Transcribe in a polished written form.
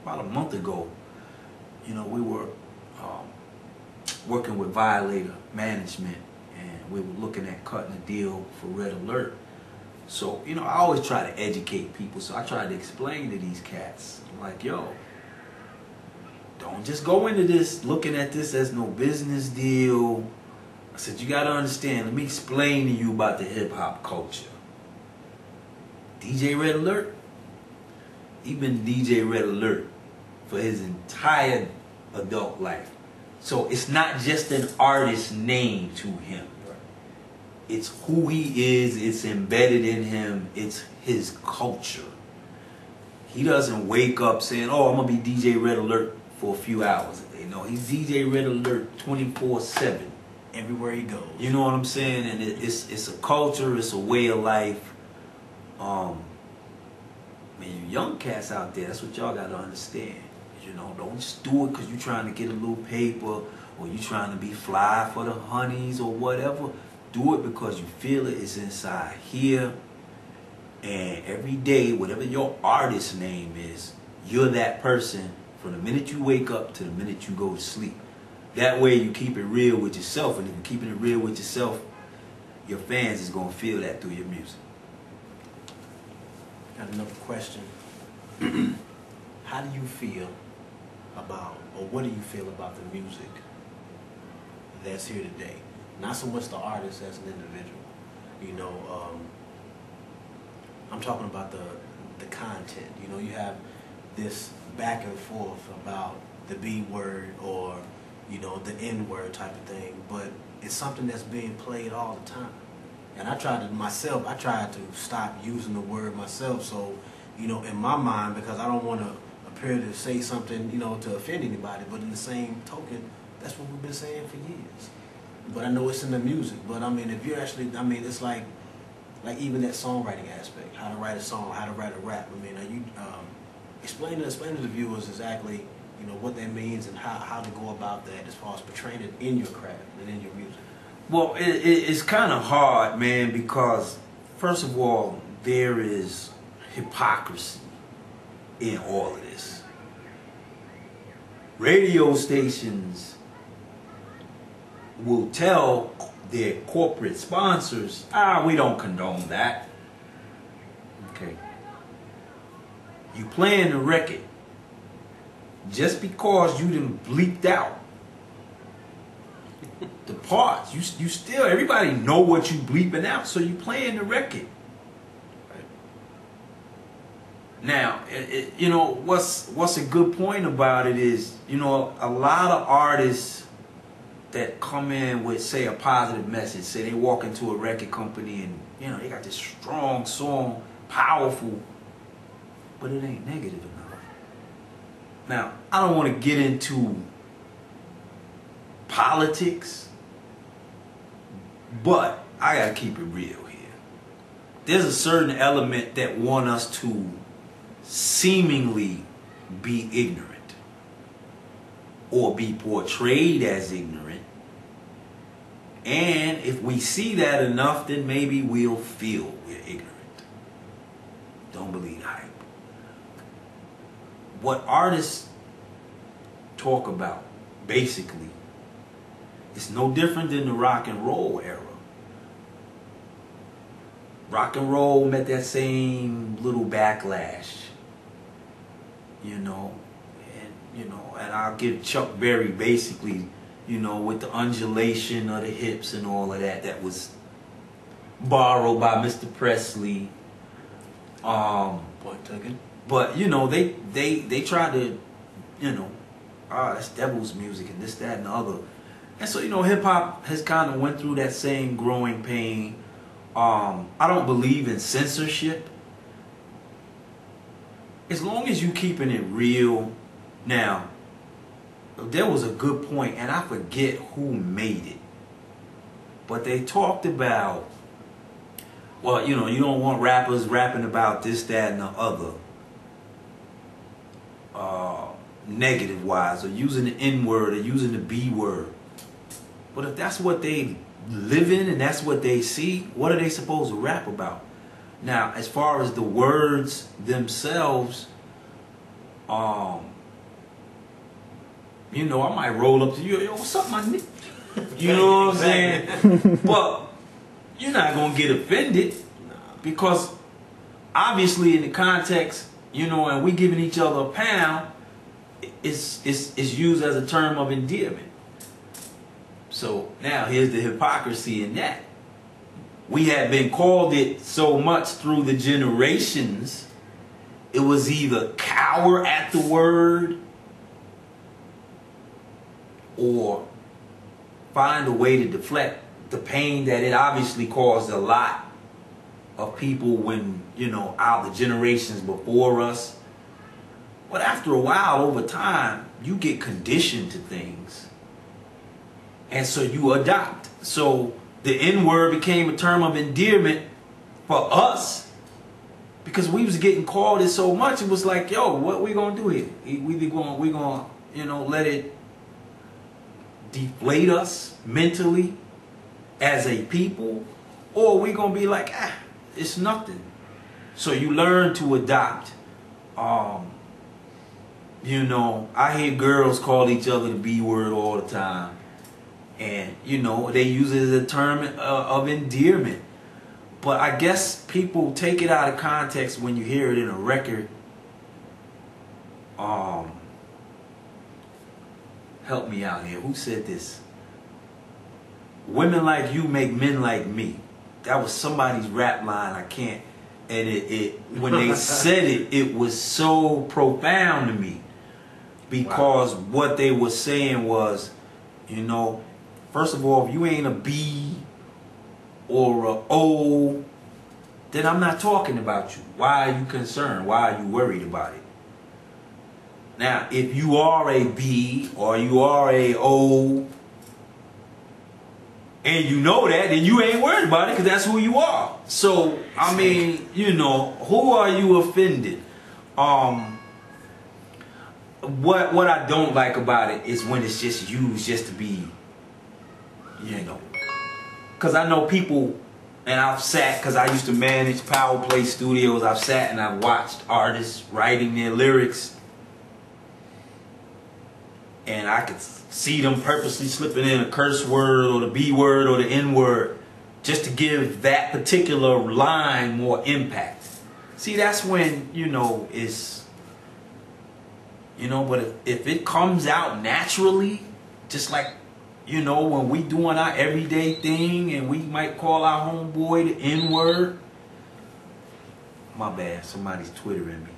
about a month ago, you know, we were working with Violator Management, and we were looking at cutting a deal for Red Alert. So, you know, I always try to educate people, so I tried to explain to these cats, like, yo, don't just go into this looking at this as no business deal. I said, you got to understand, let me explain to you about the hip-hop culture. DJ Red Alert, he been DJ Red Alert for his entire adult life. So it's not just an artist name to him. It's who he is, it's embedded in him, it's his culture. He doesn't wake up saying, oh, I'm going to be DJ Red Alert for a few hours. You know, he's DJ Red Alert 24/7. Everywhere he goes. You know what I'm saying? And it's a culture, it's a way of life. Man, you young cats out there, that's what y'all got to understand. You know, don't just do it because you're trying to get a little paper or you trying to be fly for the honeys or whatever. Do it because you feel it is inside here. And every day, whatever your artist name is, you're that person from the minute you wake up to the minute you go to sleep. That way you keep it real with yourself. And if you're keeping it real with yourself, your fans is going to feel that through your music. Got another question. How do you feel about, or what do you feel about the music that's here today? Not so much the artist as an individual. You know, I'm talking about the content. You know, you have this back and forth about the B word or, you know, the N word type of thing, but it's something that's being played all the time. And I tried to stop using the word myself, so, you know, in my mind, because I don't want to appear to say something, you know, to offend anybody, but in the same token, that's what we've been saying for years. But I know it's in the music, but I mean, if you're actually, I mean, it's like even that songwriting aspect, how to write a song, how to write a rap. I mean, are you, explain to the viewers exactly, you know, what that means and how to go about that as far as portraying it in your craft and in your music. Well, it's kind of hard, man, because first of all, there is hypocrisy in all of this. Radio stations will tell their corporate sponsors, we don't condone that. Okay. You playing the record just because you done bleeped out the parts. You still, everybody know what you bleeping out, so you playing the record. Right. Now, you know, what's a good point about it is, you know, a lot of artists that come in with, say, a positive message, say they walk into a record company and, you know, they got this strong song, powerful, but it ain't negative enough. Now, I don't want to get into politics, but I gotta keep it real here. There's a certain element that want us to seemingly be ignorant or be portrayed as ignorant, and if we see that enough, then maybe we'll feel we're ignorant. Don't believe the hype. What artists talk about, basically, it's no different than the rock and roll era. Rock and roll met that same little backlash, you know, and I'll give Chuck Berry basically, you know, with the undulation of the hips and all of that, that was borrowed by Mr. Presley. Point taken. But you know, they tried to, you know, that's devil's music and this, that, and the other. And so, you know, hip-hop has kind of went through that same growing pain. I don't believe in censorship. As long as you keeping it real. Now, there was a good point, and I forget who made it, but they talked about, well, you know, you don't want rappers rapping about this, that, and the other, negative-wise, or using the N-word, or using the B-word. But if that's what they live in and that's what they see, what are they supposed to rap about? Now, as far as the words themselves, You know, I might roll up to you, yo, what's up, my nigga? You know what I'm saying? But you're not gonna get offended because obviously in the context, you know, and we giving each other a pound, it's used as a term of endearment. So now here's the hypocrisy in that. We have been called it so much through the generations, it was either cower at the word or find a way to deflect the pain that it obviously caused a lot of people when, you know, out the generations before us. But after a while, over time, you get conditioned to things. And so you adopt. So the N-word became a term of endearment for us because we was getting called it so much. It was like, yo, what we gonna do here? We gonna, you know, let it deflate us mentally as a people, or we gonna be like, it's nothing. So you learn to adopt. You know, I hear girls call each other the B word all the time. And, you know, they use it as a term of endearment. But I guess people take it out of context when you hear it in a record. Help me out here. Who said this? Women like you make men like me. That was somebody's rap line. I can't. And when they said it, it was so profound to me. Because what they were saying was, you know, first of all, if you ain't a B or a O, then I'm not talking about you. Why are you concerned? Why are you worried about it? Now, if you are a B or you are a O, and you know that, then you ain't worried about it because that's who you are. So, I mean, you know, who are you offended? What I don't like about it is when it's just used just to be, you know. Because I know people, and I've sat, because I used to manage Power Play Studios, I've sat and I've watched artists writing their lyrics. And I could see them purposely slipping in a curse word or the B word or the N word just to give that particular line more impact. See, that's when, you know, it's, you know, but if it comes out naturally, just like, you know, when we doing our everyday thing and we might call our homeboy the N word. My bad, somebody's twittering me.